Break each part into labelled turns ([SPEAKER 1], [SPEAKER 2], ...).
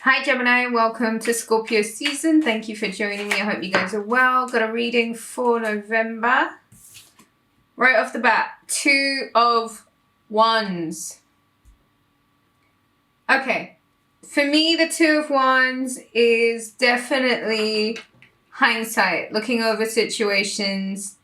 [SPEAKER 1] Hi Gemini, welcome to Scorpio season. Thank you for joining me. I hope you guys are well. Got a reading for November. Right off the bat, 2 of Wands. Okay, for me the 2 of Wands is definitely hindsight, looking over situations,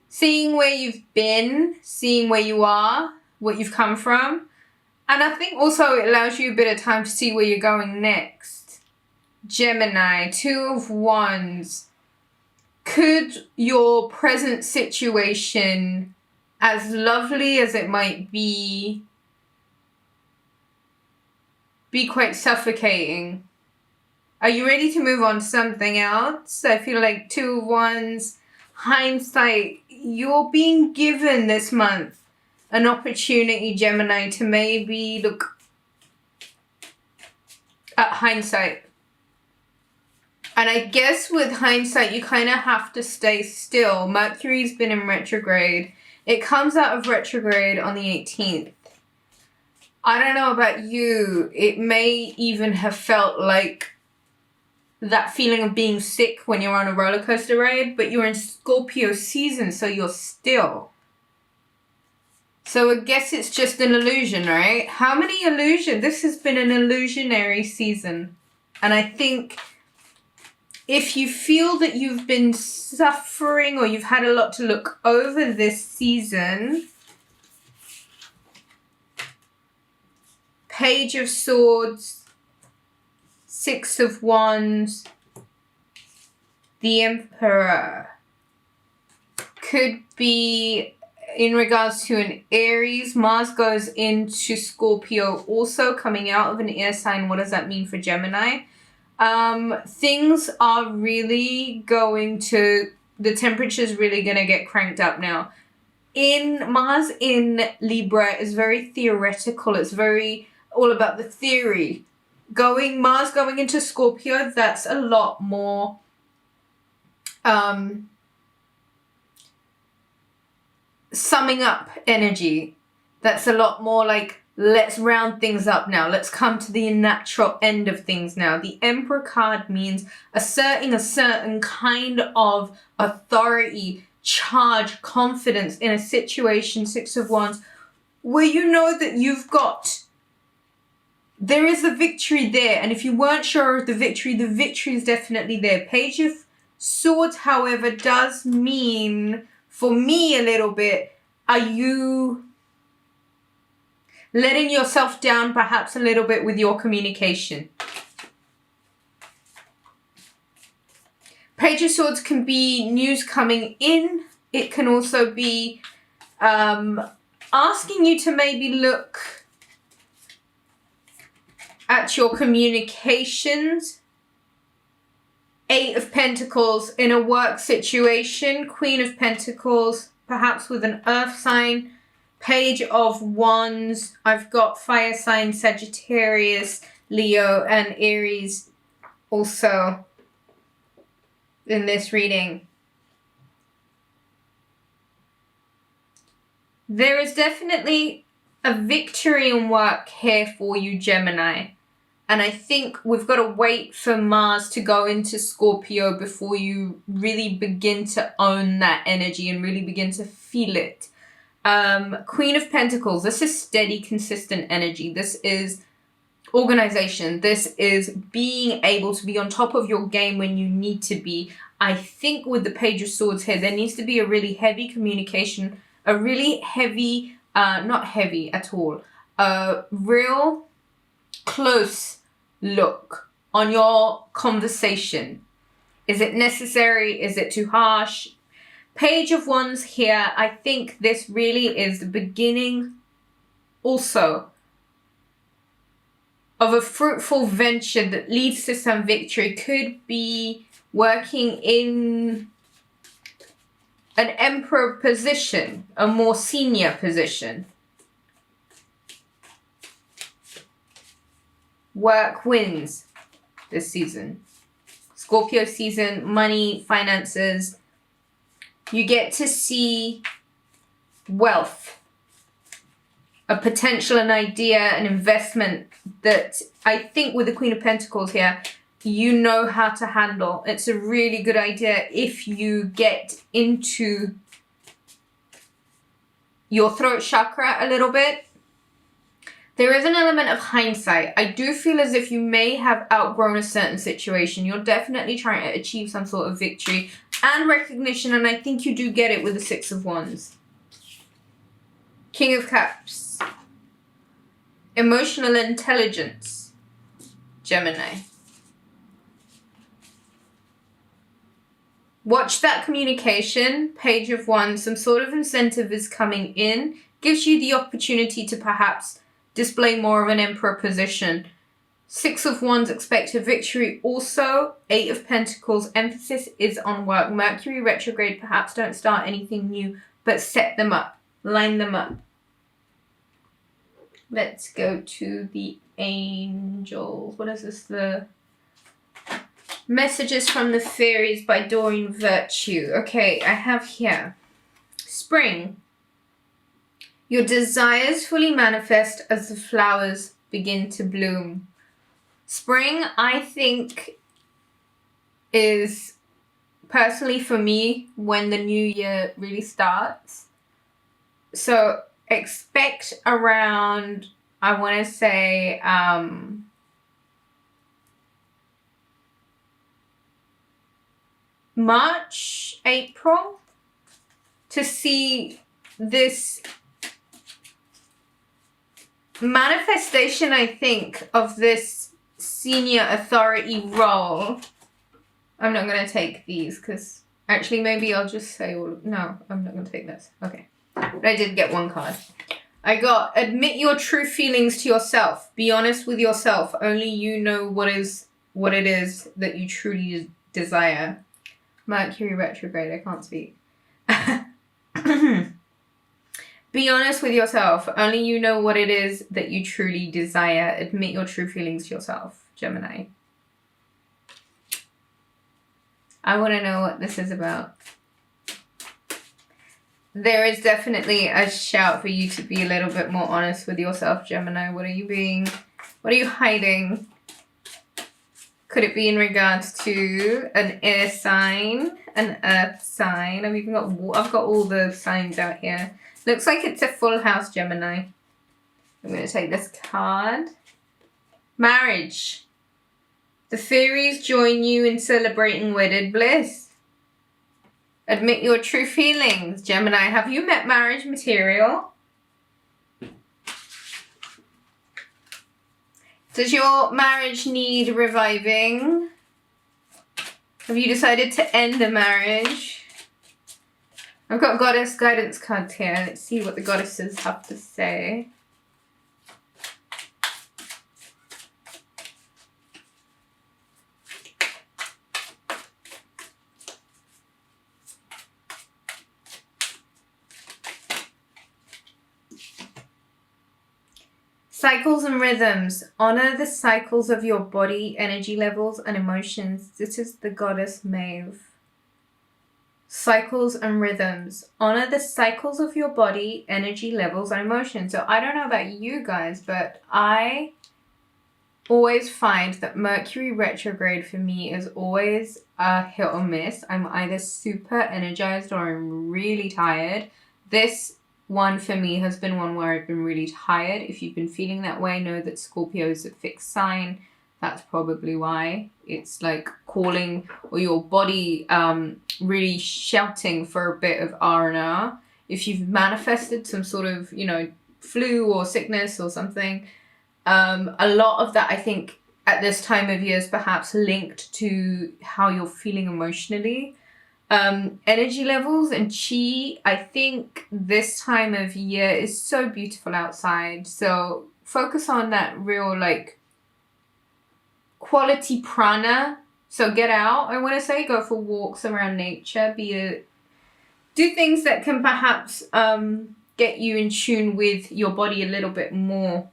[SPEAKER 1] seeing where you've been, seeing where you are, what you've come from. And I think also it allows you a bit of time to see where you're going next. Gemini, 2 of Wands. Could your present situation, as lovely as it might be quite suffocating? Are you ready to move on to something else? I feel like 2 of Wands, hindsight, you're being given this month an opportunity, Gemini, to maybe look at hindsight. And I guess with hindsight, you kind of have to stay still. Mercury's been in retrograde. It comes out of retrograde on the 18th. I don't know about you. It may even have felt like that feeling of being sick when you're on a roller coaster ride, but you're in Scorpio season, so you're still. So I guess it's just an illusion, right? How many illusions? This has been an illusionary season. And I think if you feel that you've been suffering or you've had a lot to look over this season, Page of Swords, 6 of Wands, the Emperor could be in regards to an Aries. Mars goes into Scorpio also, coming out of an air sign. What does that mean for Gemini? Things are really going to, the temperature's really going to get cranked up now. Mars in Libra is very theoretical. It's very all about the theory. Mars going into Scorpio, that's a lot more summing up energy. That's a lot more like, let's round things up now. Let's come to the natural end of things now. The Emperor card means asserting a certain kind of authority, charge, confidence in a situation, 6 of Wands, where you know that there is a victory there. And if you weren't sure of the victory is definitely there. Page of Swords, however, does mean, for me a little bit, are you letting yourself down perhaps a little bit with your communication? Page of Swords can be news coming in. It can also be asking you to maybe look at your communications. 8 of Pentacles in a work situation. Queen of Pentacles, perhaps with an earth sign. Page of Wands. I've got fire sign Sagittarius, Leo, and Aries also in this reading. There is definitely a victory in work here for you, Gemini. And I think we've got to wait for Mars to go into Scorpio before you really begin to own that energy and really begin to feel it. Queen of Pentacles, this is steady, consistent energy. This is organization. This is being able to be on top of your game when you need to be. I think with the Page of Swords here, there needs to be a really heavy communication, a really heavy, not heavy at all, a real close look on your conversation. Is it necessary? Is it too harsh? Page of Wands here, I think this really is the beginning also of a fruitful venture that leads to some victory. Could be working in an Emperor position, a more senior position. Work wins this season. Scorpio season, money, finances. You get to see wealth a potential, an idea, an investment that I think with the Queen of Pentacles here, you know how to handle. It's a really good idea if you get into your throat chakra a little bit. There is an element of hindsight. I do feel as if you may have outgrown a certain situation. You're definitely trying to achieve some sort of victory and recognition, and I think you do get it with the Six of Wands. King of Cups. Emotional intelligence. Gemini. Watch that communication. Page of Wands. Some sort of incentive is coming in. Gives you the opportunity to perhaps display more of an emperor position. Six of Wands, expect a victory. Also, Eight of Pentacles, emphasis is on work. Mercury retrograde, perhaps don't start anything new, but set them up. Line them up. Let's go to the angels. What is this? The Messages from the Fairies by Doreen Virtue. Okay, I have here. Spring. Your desires fully manifest as the flowers begin to bloom. Spring, I think, is personally for me when the new year really starts. So expect around, I want to say, March, April, to see this manifestation, I think, of this senior authority role. I'm not going to take these because actually maybe I'll just say no, I'm not going to take this. Okay. But I did get one card. I got admit your true feelings to yourself. Be honest with yourself. Only you know what it is that you truly desire. Mercury retrograde. I can't speak. Be honest with yourself. Only you know what it is that you truly desire. Admit your true feelings to yourself, Gemini. I want to know what this is about. There is definitely a shout for you to be a little bit more honest with yourself, Gemini. What are you hiding? Could it be in regards to an air sign, an earth sign? I've got all the signs out here. Looks like it's a full house, Gemini. I'm going to take this card. Marriage. The fairies join you in celebrating wedded bliss. Admit your true feelings, Gemini. Have you met marriage material? Does your marriage need reviving? Have you decided to end the marriage? I've got goddess guidance cards here. Let's see what the goddesses have to say. Cycles and rhythms. Honor the cycles of your body, energy levels, and emotions. This is the goddess Maeve. Cycles and rhythms. Honor the cycles of your body, energy levels, and emotions. So I don't know about you guys, but I always find that Mercury retrograde for me is always a hit or miss. I'm either super energized or I'm really tired. This one for me has been one where I've been really tired. If you've been feeling that way, know that Scorpio is a fixed sign. That's probably why. It's like calling, or your body really shouting for a bit of R&R. If you've manifested some sort of, flu or sickness or something, a lot of that, I think, at this time of year is perhaps linked to how you're feeling emotionally. Energy levels and chi, I think this time of year is so beautiful outside. So focus on that real, quality prana. So get out, I want to say, go for walks around nature, do things that can perhaps get you in tune with your body a little bit more,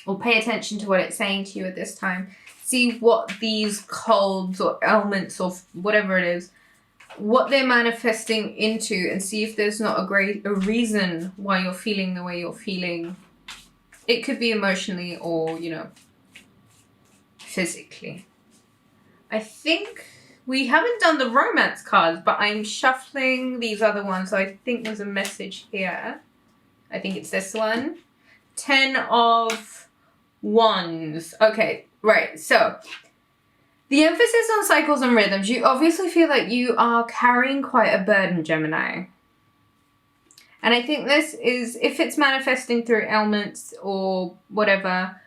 [SPEAKER 1] or pay attention to what it's saying to you at this time. See what these colds or ailments or whatever it is what they're manifesting into and see if there's not a reason why you're feeling the way you're feeling. It could be emotionally or, you know, physically. I think we haven't done the romance cards, but I'm shuffling these other ones. So I think there's a message here. I think it's this one. 10 of Wands. Okay, right. So the emphasis on cycles and rhythms. You obviously feel like you are carrying quite a burden, Gemini. And I think this is, if it's manifesting through ailments or whatever,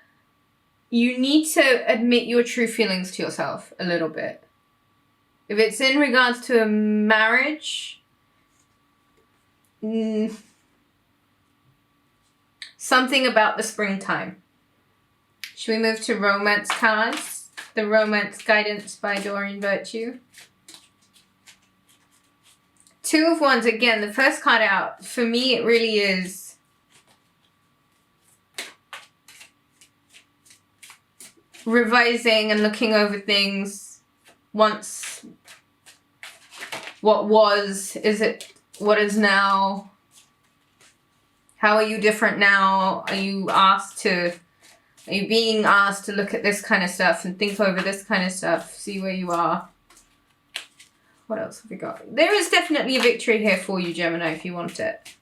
[SPEAKER 1] you need to admit your true feelings to yourself a little bit. If it's in regards to a marriage, something about the springtime. Should we move to romance cards? The Romance Guidance by Doreen Virtue. 2 of Wands, again, the first card out, for me it really is revising and looking over things. Once, what was, is it what is now? How are you different now? Are you being asked to look at this kind of stuff and think over this kind of stuff, see where you are? What else have we got? There is definitely a victory here for you, Gemini, if you want it.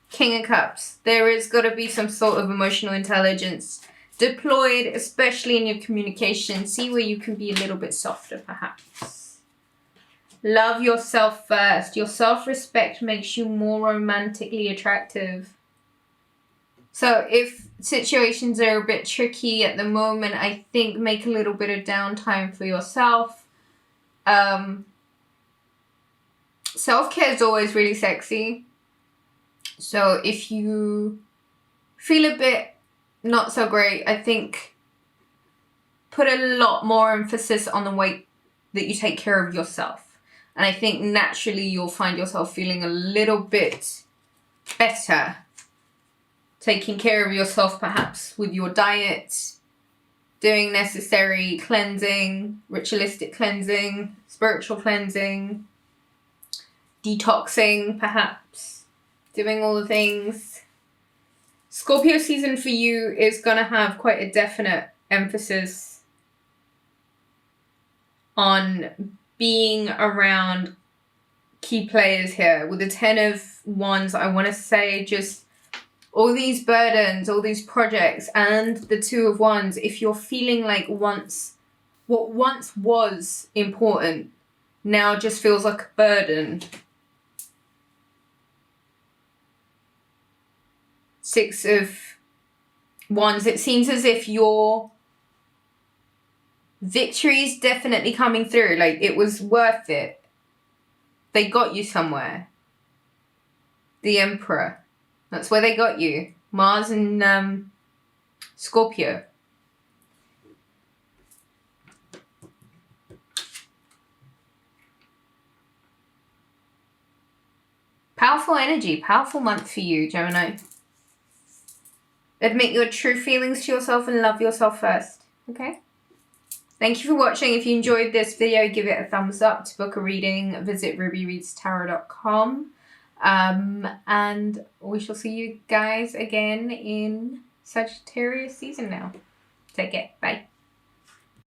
[SPEAKER 1] King of Cups. There is got to be some sort of emotional intelligence deployed, especially in your communication. See where you can be a little bit softer, perhaps. Love yourself first. Your self-respect makes you more romantically attractive. So if situations are a bit tricky at the moment, I think make a little bit of downtime for yourself. Self-care is always really sexy. So if you feel a bit not so great, I think put a lot more emphasis on the way that you take care of yourself. And I think naturally you'll find yourself feeling a little bit better. Taking care of yourself perhaps with your diet, doing necessary cleansing, ritualistic cleansing, spiritual cleansing, detoxing perhaps, doing all the things. Scorpio season for you is going to have quite a definite emphasis on being around key players here. With the 10 of Wands, I want to say just all these burdens, all these projects, and the 2 of Wands, if you're feeling like what once was important now just feels like a burden. 6 of Wands, it seems as if your victory's definitely coming through. Like, it was worth it. They got you somewhere. The Emperor. That's where they got you. Mars and Scorpio. Powerful energy. Powerful month for you, Gemini. Admit your true feelings to yourself and love yourself first. Okay? Thank you for watching. If you enjoyed this video, give it a thumbs up. To book a reading, visit rubyreadstarot.com. And we shall see you guys again in Sagittarius season now. Take care. Bye.